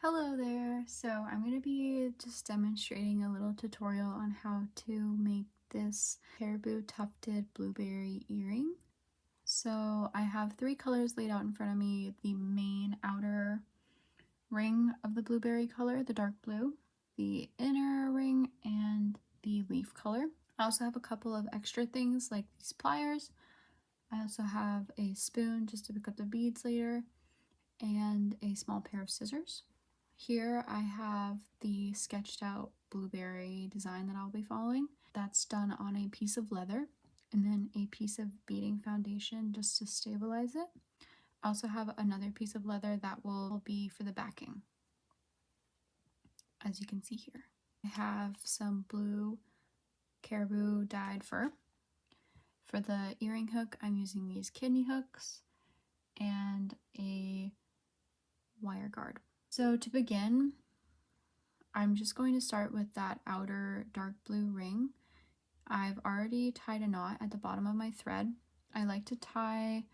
Hello there. So I'm going to be just demonstrating a little tutorial on how to make this Caribou Tufted blueberry earring. So I have three colors laid out in front of me: the main outer ring of the blueberry color, the dark blue, the inner ring, and the leaf color. I also have a couple of extra things like these pliers. I also have a spoon just to pick up the beads later, and a small pair of scissors. Here I have the sketched out blueberry design that I'll be following. That's done on a piece of leather and then a piece of beading foundation just to stabilize it. I also have another piece of leather that will be for the backing, as you can see here. I have some blue caribou dyed fur. For the earring hook, I'm using these kidney hooks and a wire guard. So to begin, I'm just going to start with that outer dark blue ring. I've already tied a knot at the bottom of my thread. I like to tie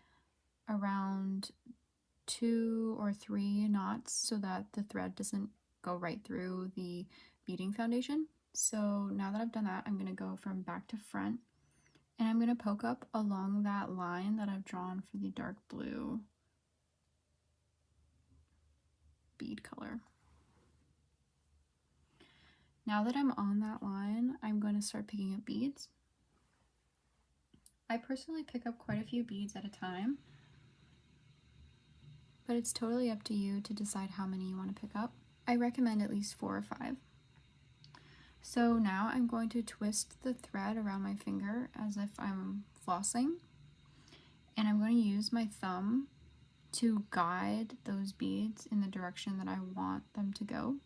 around 2 or 3 knots so that the thread doesn't go right through the beading foundation. So now that I've done that, I'm going to go from back to front, and I'm going to poke up along that line that I've drawn for the dark blue bead color. Now that I'm on that line, I'm going to start picking up beads. I personally pick up quite a few beads at a time, but it's totally up to you to decide how many you want to pick up. I recommend at least 4 or 5. So now I'm going to twist the thread around my finger as if I'm flossing, and I'm going to use my thumb to guide those beads in the direction that I want them to go.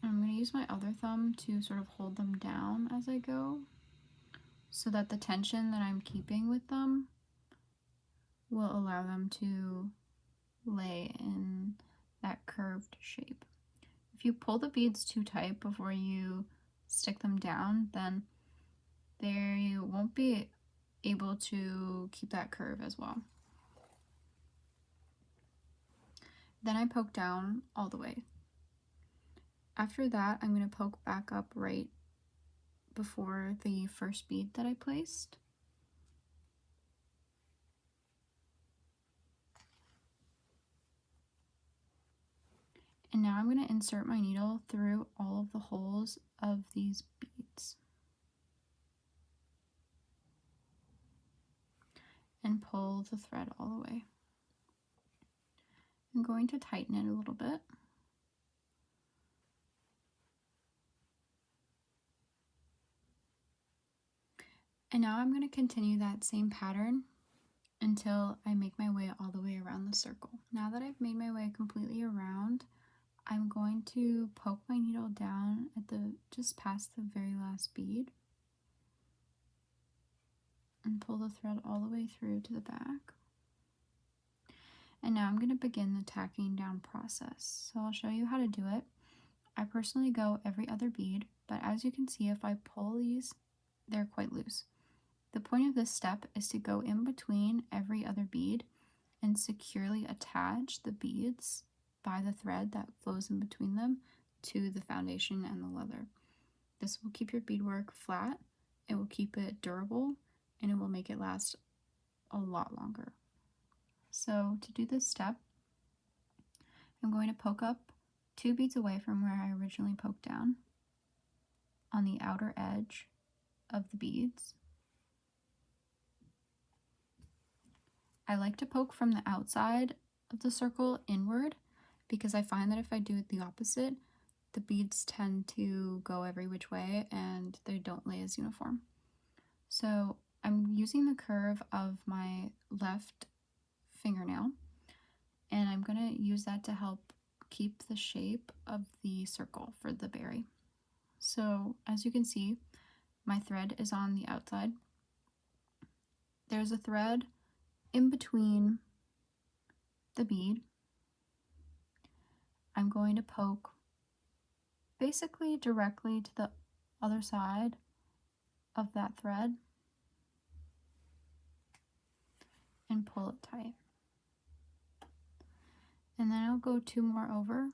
I'm going to use my other thumb to sort of hold them down as I go, so that the tension that I'm keeping with them will allow them to lay in that curved shape. If you pull the beads too tight before you stick them down, then they won't be able to keep that curve as well. Then I poke down all the way. After that, I'm going to poke back up right before the first bead that I placed. And now I'm going to insert my needle through all of the holes of these beads and pull the thread all the way. I'm going to tighten it a little bit. And now I'm going to continue that same pattern until I make my way all the way around the circle. Now that I've made my way completely around, I'm going to poke my needle down at just past the very last bead and pull the thread all the way through to the back. And now I'm going to begin the tacking down process. So I'll show you how to do it. I personally go every other bead, but as you can see, if I pull these, they're quite loose. The point of this step is to go in between every other bead and securely attach the beads by the thread that flows in between them to the foundation and the leather. This will keep your beadwork flat, it will keep it durable, and it will make it last a lot longer. So to do this step, I'm going to poke up 2 beads away from where I originally poked down on the outer edge of the beads. I like to poke from the outside of the circle inward because I find that if I do it the opposite, the beads tend to go every which way and they don't lay as uniform. So I'm using the curve of my left fingernail, and I'm going to use that to help keep the shape of the circle for the berry. So as you can see, my thread is on the outside. There's a thread in between the bead. I'm going to poke basically directly to the other side of that thread and pull it tight. And then I'll go 2 more over.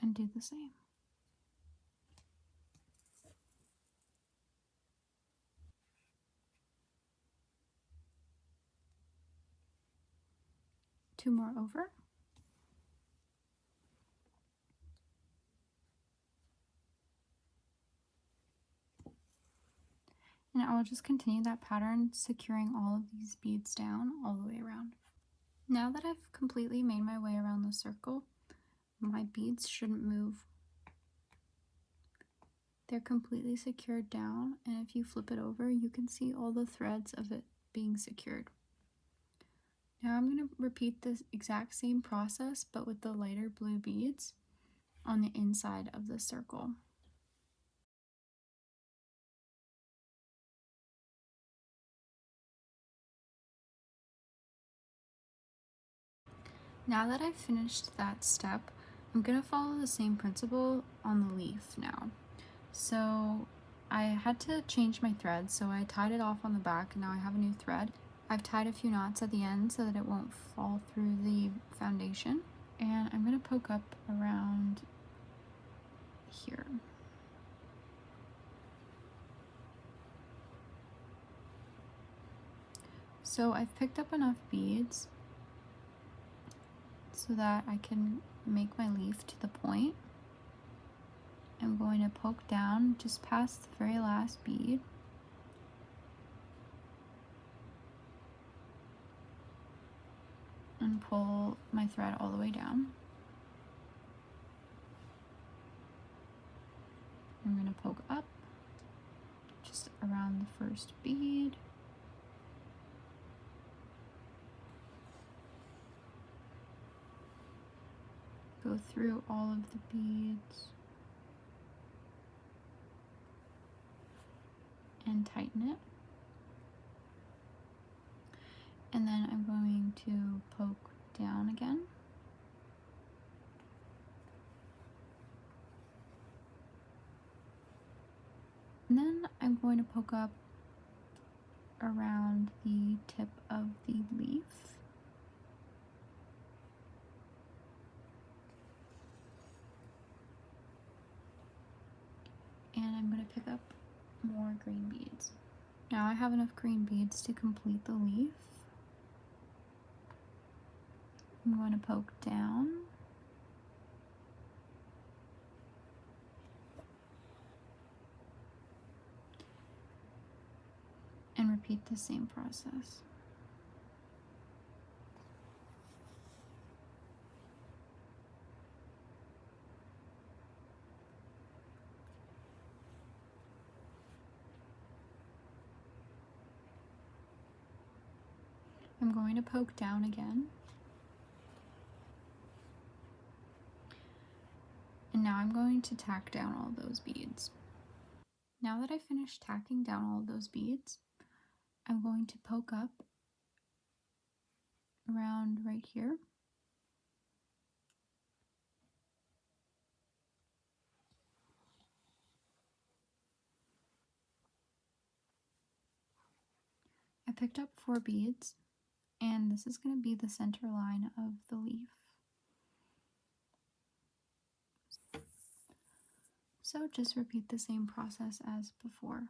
And do the same. Two more over. And I'll just continue that pattern, securing all of these beads down all the way around. Now that I've completely made my way around the circle, my beads shouldn't move. They're completely secured down, and if you flip it over, you can see all the threads of it being secured. Now I'm going to repeat this exact same process, but with the lighter blue beads on the inside of the circle. Now that I've finished that step, I'm going to follow the same principle on the leaf now. So I had to change my thread, so I tied it off on the back, and now I have a new thread. I've tied a few knots at the end so that it won't fall through the foundation. And I'm going to poke up around here. So I've picked up enough beads so that I can make my leaf to the point. I'm going to poke down just past the very last bead. And pull my thread all the way down. I'm going to poke up just around the first bead. Go through all of the beads and tighten it. And then I'm going to poke down again. And then I'm going to poke up around the tip of the leaf. And I'm going to pick up more green beads. Now I have enough green beads to complete the leaf. I'm going to poke down. And repeat the same process. I'm going to poke down again. And now I'm going to tack down all those beads. Now that I've finished tacking down all those beads, I'm going to poke up around right here. I picked up 4 beads, and this is going to be the center line of the leaf. So just repeat the same process as before.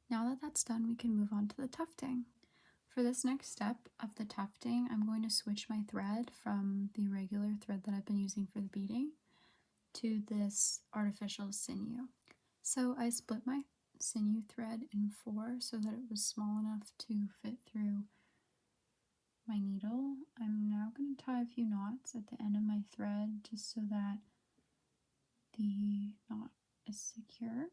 Now that that's done, we can move on to the tufting. For this next step of the tufting, I'm going to switch my thread from the regular thread that I've been using for the beading to this artificial sinew. So I split my sinew thread in 4 so that it was small enough to fit through my needle. I'm now going to tie a few knots at the end of my thread just so that the knot is secure.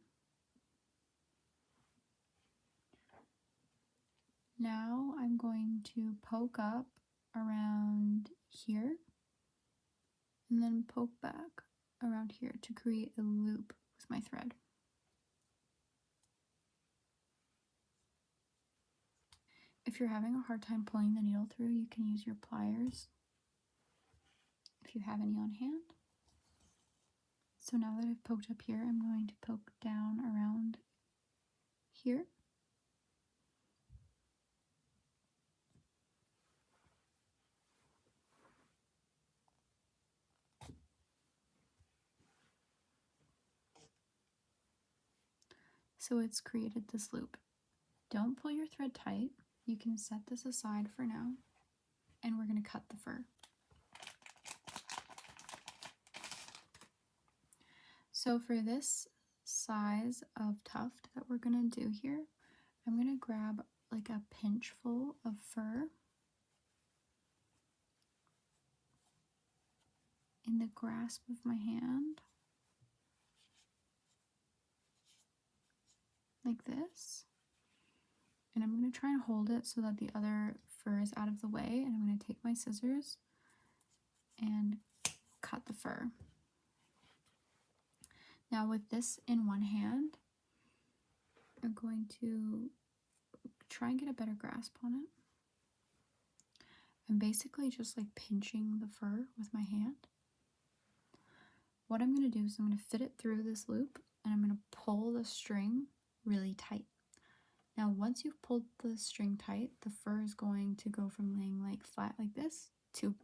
Now I'm going to poke up around here and then poke back around here to create a loop with my thread. If you're having a hard time pulling the needle through, you can use your pliers if you have any on hand. So now that I've poked up here, I'm going to poke down around here. So it's created this loop. Don't pull your thread tight. You can set this aside for now, and we're going to cut the fur. So for this size of tuft that we're going to do here, I'm going to grab like a pinch full of fur in the grasp of my hand, like this. And I'm going to try and hold it so that the other fur is out of the way, and I'm going to take my scissors and cut the fur. Now with this in one hand, I'm going to try and get a better grasp on it. I'm basically just like pinching the fur with my hand. What I'm going to do is I'm going to fit it through this loop, and I'm going to pull the string really tight. Now once you've pulled the string tight, the fur is going to go from laying like flat like this to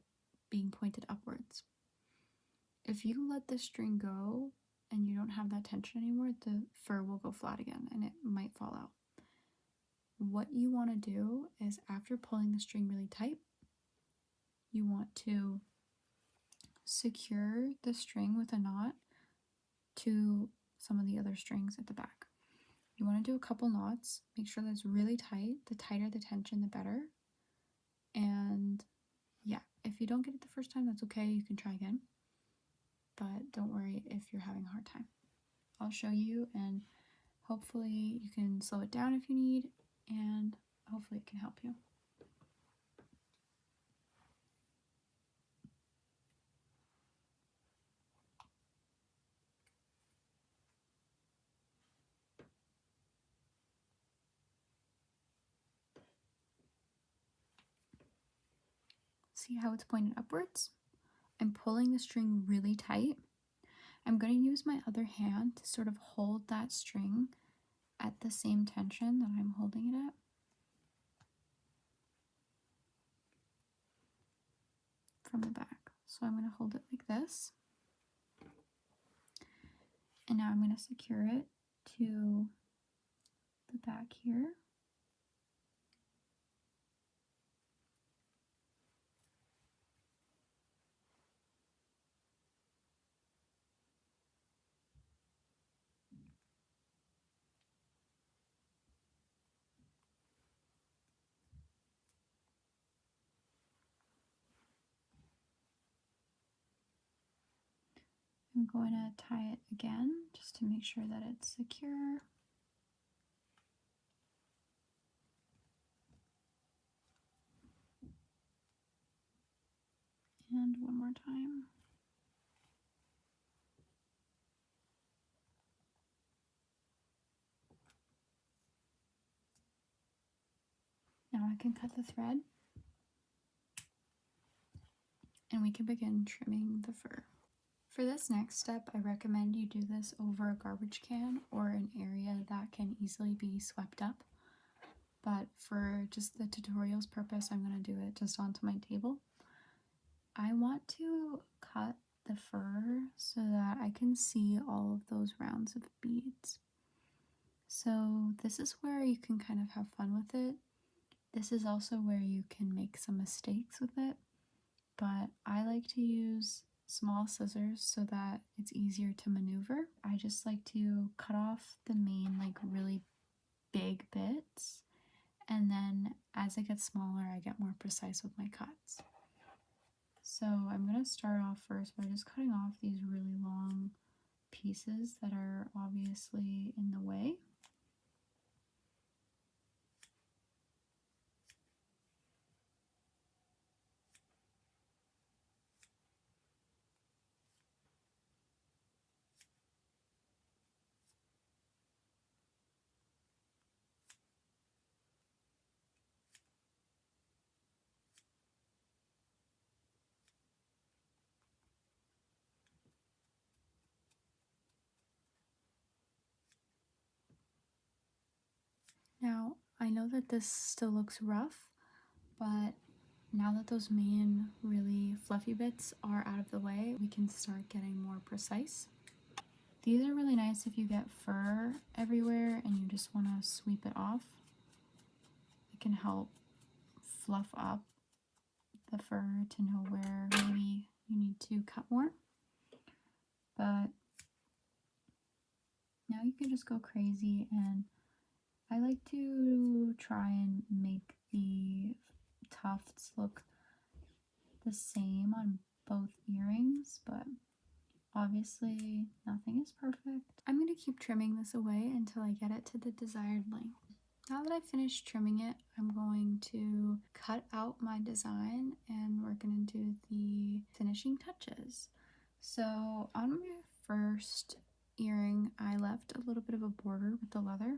being pointed upwards. If you let the string go and you don't have that tension anymore, the fur will go flat again and it might fall out. What you want to do is, after pulling the string really tight, you want to secure the string with a knot to some of the other strings at the back. You want to do a couple knots, make sure that's really tight. The tighter the tension, the better. And yeah, if you don't get it the first time, that's okay, you can try again. But don't worry if you're having a hard time. I'll show you, and hopefully you can slow it down if you need, and hopefully it can help you. See how it's pointed upwards? I'm pulling the string really tight. I'm going to use my other hand to sort of hold that string at the same tension that I'm holding it at. From the back. So I'm going to hold it like this. And now I'm going to secure it to the back here. I'm going to tie it again just to make sure that it's secure. And one more time. Now I can cut the thread, and we can begin trimming the fur. For this next step, I recommend you do this over a garbage can or an area that can easily be swept up. But for just the tutorial's purpose, I'm going to do it just onto my table. I want to cut the fur so that I can see all of those rounds of beads. So this is where you can kind of have fun with it. This is also where you can make some mistakes with it, but I like to use small scissors so that it's easier to maneuver. I just like to cut off the main like really big bits, and then as it gets smaller I get more precise with my cuts. So I'm going to start off first by just cutting off these really long pieces that are obviously in the way. Now, I know that this still looks rough, but now that those main really fluffy bits are out of the way, we can start getting more precise. These are really nice if you get fur everywhere and you just want to sweep it off. It can help fluff up the fur to know where maybe you need to cut more. But now you can just go crazy, and I like to try and make the tufts look the same on both earrings, but obviously nothing is perfect. I'm going to keep trimming this away until I get it to the desired length. Now that I've finished trimming it, I'm going to cut out my design and we're going to do the finishing touches. So on my first earring, I left a little bit of a border with the leather.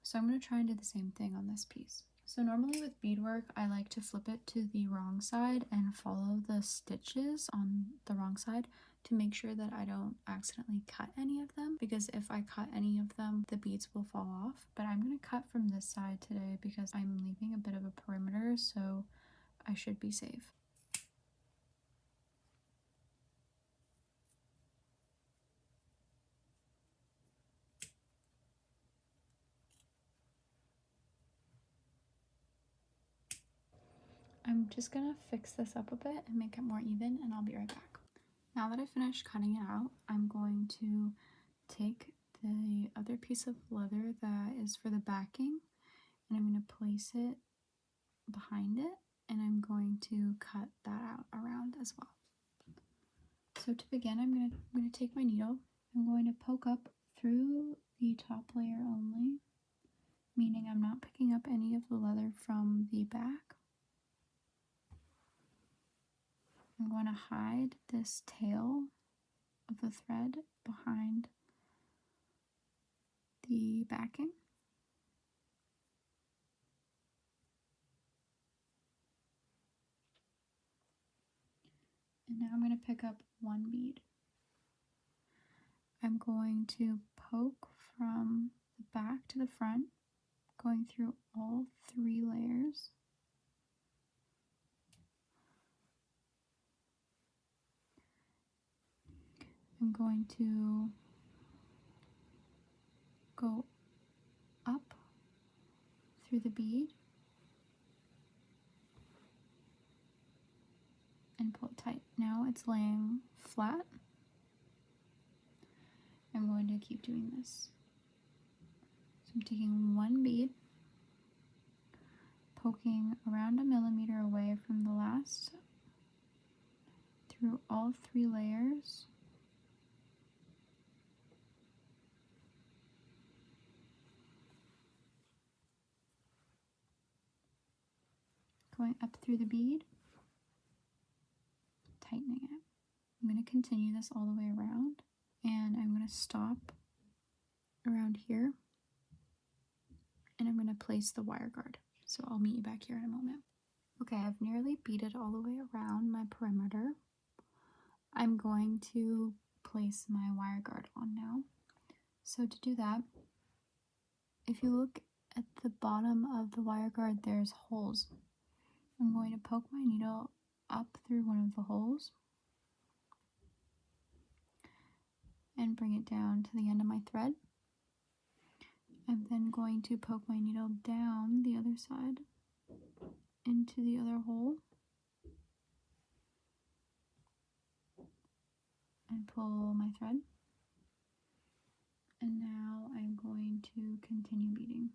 So I'm going to try and do the same thing on this piece. So normally with beadwork, I like to flip it to the wrong side and follow the stitches on the wrong side to make sure that I don't accidentally cut any of them, because if I cut any of them, the beads will fall off. But I'm going to cut from this side today because I'm leaving a bit of a perimeter, so I should be safe. I'm just gonna fix this up a bit and make it more even, and I'll be right back. Now that I finished cutting it out, I'm going to take the other piece of leather that is for the backing, and I'm going to place it behind it, and I'm going to cut that out around as well. So to begin, I'm going to take my needle. I'm going to poke up through the top layer only, meaning I'm not picking up any of the leather from the back. I'm going to hide this tail of the thread behind the backing. And now I'm going to pick up one bead. I'm going to poke from the back to the front, going through all 3 layers. I'm going to go up through the bead and pull it tight. Now it's laying flat. I'm going to keep doing this. So I'm taking one bead, poking around 1 millimeter away from the last, through all 3 layers. Going up through the bead, tightening it. I'm going to continue this all the way around, and I'm going to stop around here, and I'm going to place the wire guard. So I'll meet you back here in a moment. Okay, I've nearly beaded all the way around my perimeter. I'm going to place my wire guard on now. So to do that, if you look at the bottom of the wire guard, there's holes. I'm going to poke my needle up through one of the holes and bring it down to the end of my thread. I'm then going to poke my needle down the other side into the other hole and pull my thread. And now I'm going to continue beading.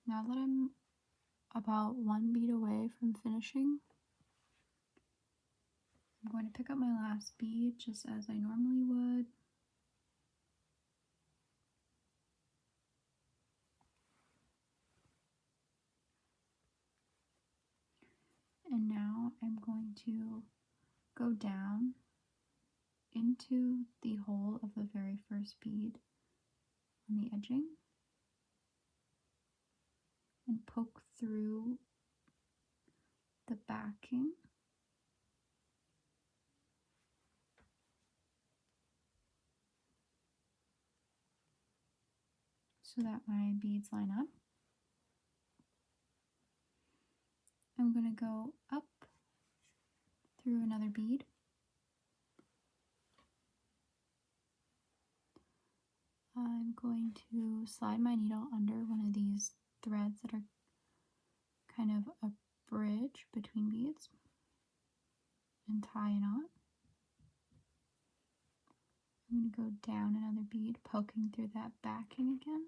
Now that I'm about 1 bead away from finishing, I'm going to pick up my last bead just as I normally would. And now I'm going to go down into the hole of the very first bead on the edging and poke through the backing so that my beads line up. I'm going to go up through another bead. I'm going to slide my needle under one of these threads that are kind of a bridge between beads and tie a knot. I'm going to go down another bead, poking through that backing again.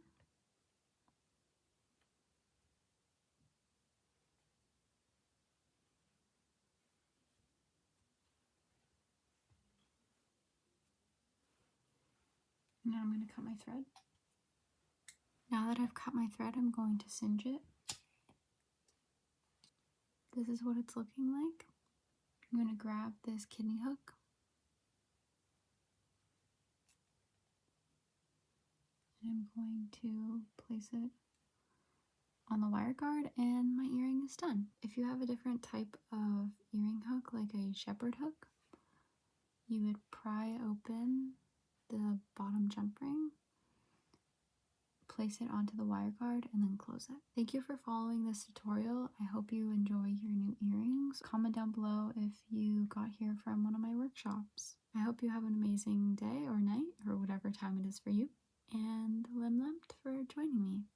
Now I'm going to cut my thread. Now that I've cut my thread, I'm going to singe it. This is what it's looking like. I'm going to grab this kidney hook and I'm going to place it on the wire guard and my earring is done. If you have a different type of earring hook, like a shepherd hook, you would pry open the bottom jump ring, place it onto the wire guard, and then close it. Thank you for following this tutorial. I hope you enjoy your new earrings. Comment down below if you got here from one of my workshops. I hope you have an amazing day or night or whatever time it is for you. And limb limped for joining me.